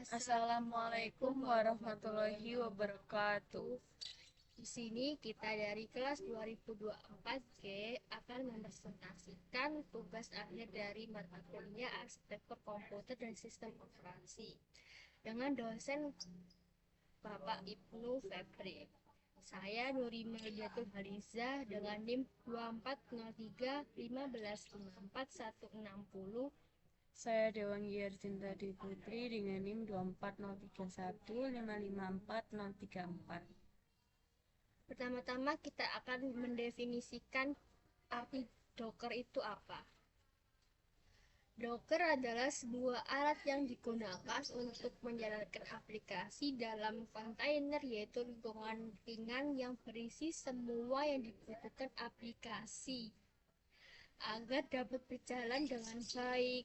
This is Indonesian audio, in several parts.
Assalamualaikum warahmatullahi wabarakatuh. Di sini kita dari kelas 2024G akan mempresentasikan tugas akhir dari mata kuliah Arsitektur Komputer dan Sistem Operasi dengan dosen Bapak Ibnu Febri. Saya Nuri Meliatul Haliza dengan NIM 2403 Saya Dewangi Arjintadi Putri dengan NIM 24031554034. Pertama-tama kita akan mendefinisikan arti Docker itu apa. Docker adalah sebuah alat yang digunakan untuk menjalankan aplikasi dalam kontainer, yaitu lingkungan ringan yang berisi semua yang dibutuhkan aplikasi agar dapat berjalan dengan baik.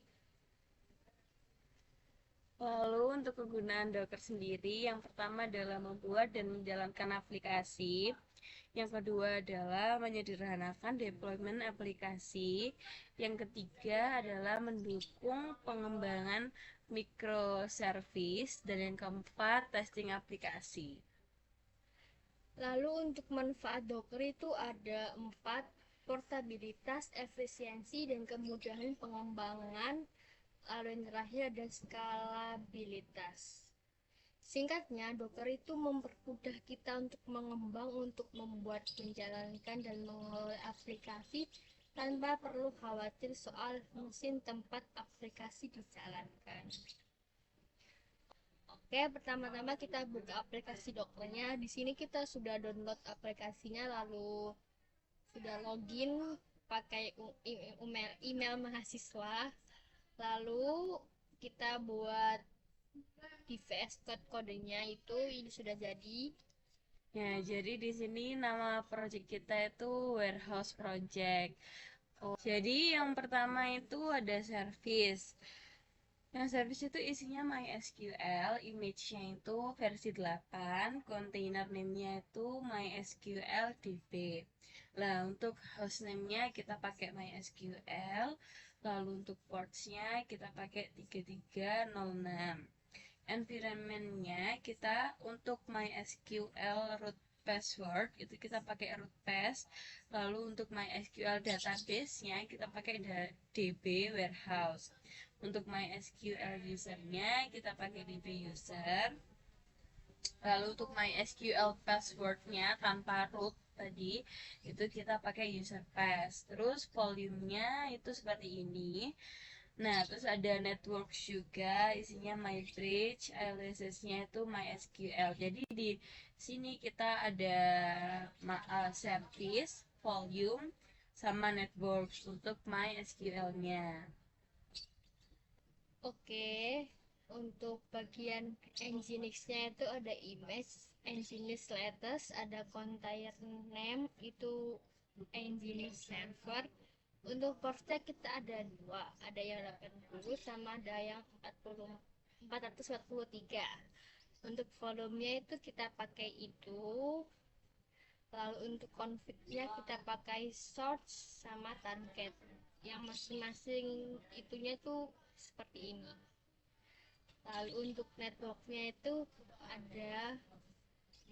Lalu untuk kegunaan Docker sendiri, yang pertama adalah membuat dan menjalankan aplikasi. Yang kedua adalah menyederhanakan deployment aplikasi. Yang ketiga adalah mendukung pengembangan microservice. Dan yang keempat, testing aplikasi. Lalu untuk manfaat Docker itu ada 4: portabilitas, efisiensi, dan kemudahan pengembangan. Lalu yang terakhir ada skalabilitas. Singkatnya, Docker itu mempermudah kita untuk mengembang, untuk membuat, menjalankan, dan mengelola aplikasi tanpa perlu khawatir soal mesin tempat aplikasi dijalankan. Oke, pertama-tama kita buka aplikasi Dockernya. Di sini kita sudah download aplikasinya, lalu sudah login pakai email mahasiswa. Lalu kita buat di VS Code kodenya, itu ini sudah jadi. Ya, jadi di sini nama project kita itu warehouse project. Jadi yang pertama itu ada service. Yang service itu isinya MySQL, image-nya itu versi 8, container name-nya itu MySQL DB. Nah, untuk hostname-nya kita pakai MySQL, lalu untuk ports-nya kita pakai 3306. Environment-nya kita untuk MySQL root password itu kita pakai root pass. Lalu untuk MySQL database-nya kita pakai DB warehouse. Untuk MySQL user-nya kita pakai DB user. Lalu untuk MySQL password-nya tanpa root tadi itu kita pakai user pass. Terus volume-nya itu seperti ini. Nah, terus ada network juga, isinya MyBridge, aliasnya itu MySQL. Jadi di sini kita ada service, volume, sama network untuk MySQL-nya. Oke, untuk bagian Nginx-nya itu ada image, Nginx latest, ada container name, itu Nginx server. Untuk portnya kita ada dua, ada yang 80 sama ada yang 443. Untuk volumenya itu kita pakai itu. Lalu untuk config-nya kita pakai source sama target, yang masing-masing itunya tuh seperti ini. Lalu untuk networknya itu ada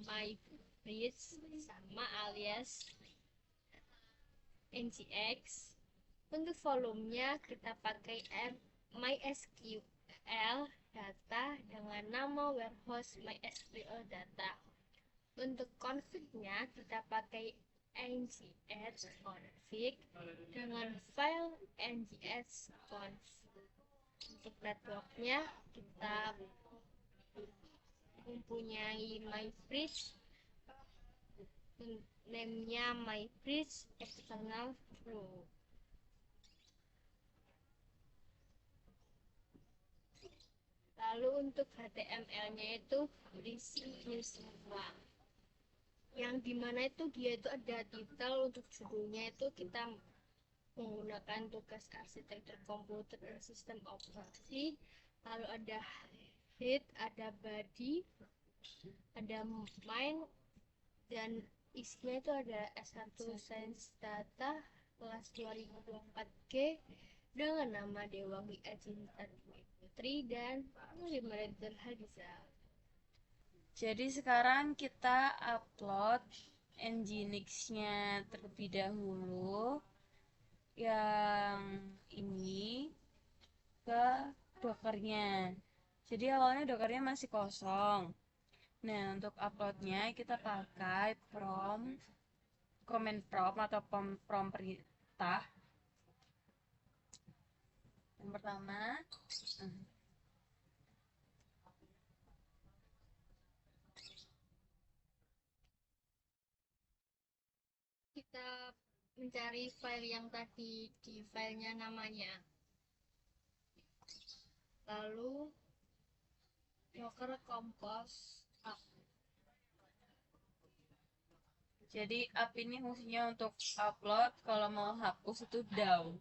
MyBridge sama alias NGX. Untuk volumenya kita pakai MySQL data dengan nama warehouse MySQL data. Untuk config-nya kita pakai ngs config dengan file ngs-conf. Untuk networknya kita mempunyai MyBridge, name-nya MyBridge external flow. Lalu untuk HTML-nya itu berisi ini semua, yang dimana itu dia itu ada titel. Untuk judulnya itu kita menggunakan tugas arsitektur komputer dan sistem operasi. Lalu ada head, ada body, ada main, dan isinya itu ada S1 Science Data kelas 2024G dengan nama Dewangi Ajinta Putri dan Nurul Hadiza. Jadi sekarang kita upload Nginx-nya terlebih dahulu yang ini ke Dockernya. Jadi awalnya Dockernya masih kosong. Nah, untuk uploadnya kita pakai command prompt atau prompt perintah. Yang pertama, kita mencari file yang tadi di filenya namanya. Lalu Docker compose up. jadi up ini fungsinya untuk upload, kalau mau hapus itu down.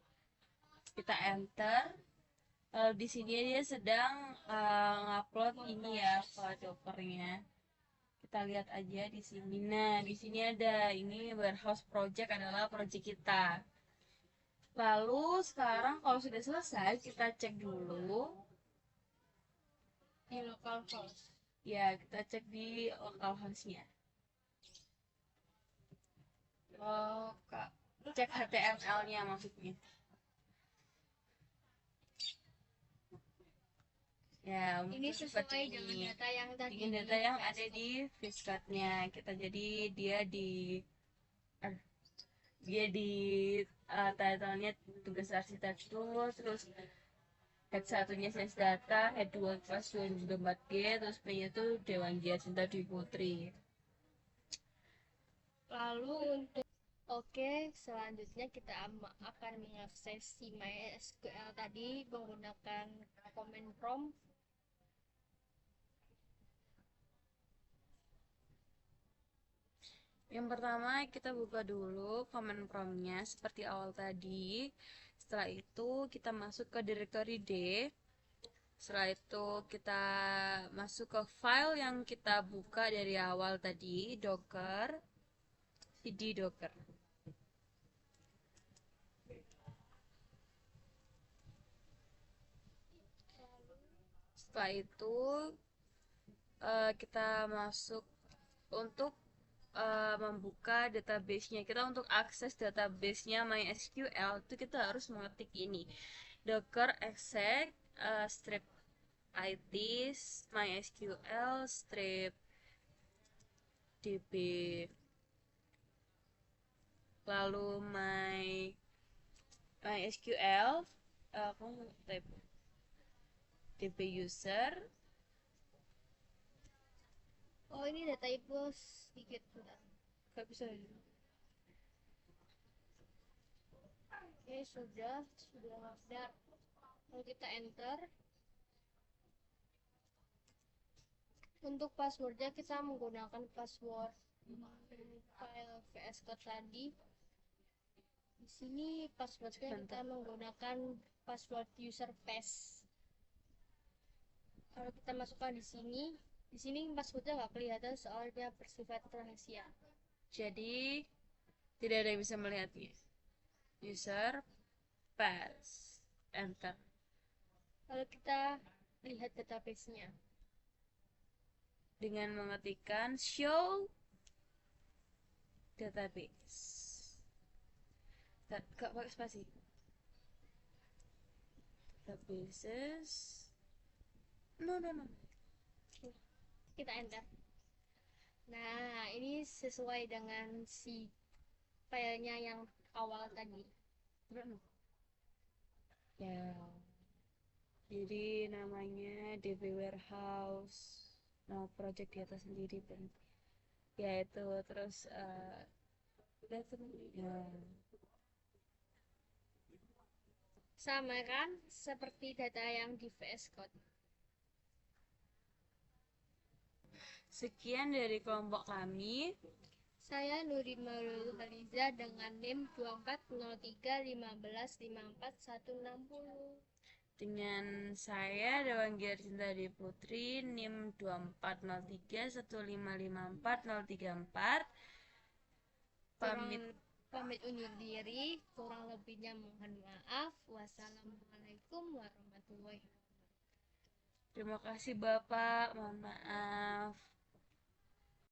Kita enter. Lalu di sini dia sedang ngupload ini ya ke Dockernya. Kita lihat aja di sini. Nah, di sini ada ini warehouse project adalah project kita. Lalu sekarang kalau sudah selesai kita cek dulu Di localhost. ya, kita cek di localhost-nya. Cek HTML-nya maksudnya. Ya, Ini sesuai dengan data yang tadi. dengan data yang ada di Viscard-nya. Kita jadi dia di title-nya tugas arsitektur, terus head satunya sales data, head 2 kelas 2004G, terus P-nya itu Dewan Gia Cinta Dwi Putri. Lalu untuk selanjutnya kita akan mengakses si MySQL tadi menggunakan command prompt. Yang pertama kita buka dulu command prompt-nya seperti awal tadi. Setelah itu kita masuk ke directory D. Setelah itu kita masuk ke file yang kita buka dari awal tadi, docker, cd docker. Setelah itu kita masuk untuk membuka database-nya. Kita untuk akses database-nya MySQL itu kita harus mengetik ini, docker exec strip it MySQL strip db, lalu MySQL db user. Oh, ini data ibu sedikit, bentar. Gak bisa. Oke, sudah ada. Lalu kita enter. Untuk passwordnya kita menggunakan password file VS Code tadi. Di sini passwordnya kita menggunakan password user pass. Kalau kita masukkan di sini passwordnya nggak kelihatan soalnya bersifat rahasia. Jadi tidak ada yang bisa melihatnya. User pass, enter. Lalu kita lihat database-nya dengan mengetikkan show database. Gak pakai spasi. Databases. No. Kita enter. Nah, ini sesuai dengan si filenya yang awal tadi. Ya. Jadi namanya DB Warehouse. Nah, project di atas sendiri kan. Ya itu terus ya. Sama kan seperti data yang di VS Code. Sekian dari kelompok kami. Saya Nurul Haliza dengan NIM 240315546160. Dengan saya Dewan Cinta Dwi Putri, NIM 2403155434. Pamit undur diri, kurang lebihnya mohon maaf. Wassalamualaikum warahmatullahi wabarakatuh. Terima kasih Bapak, mohon maaf.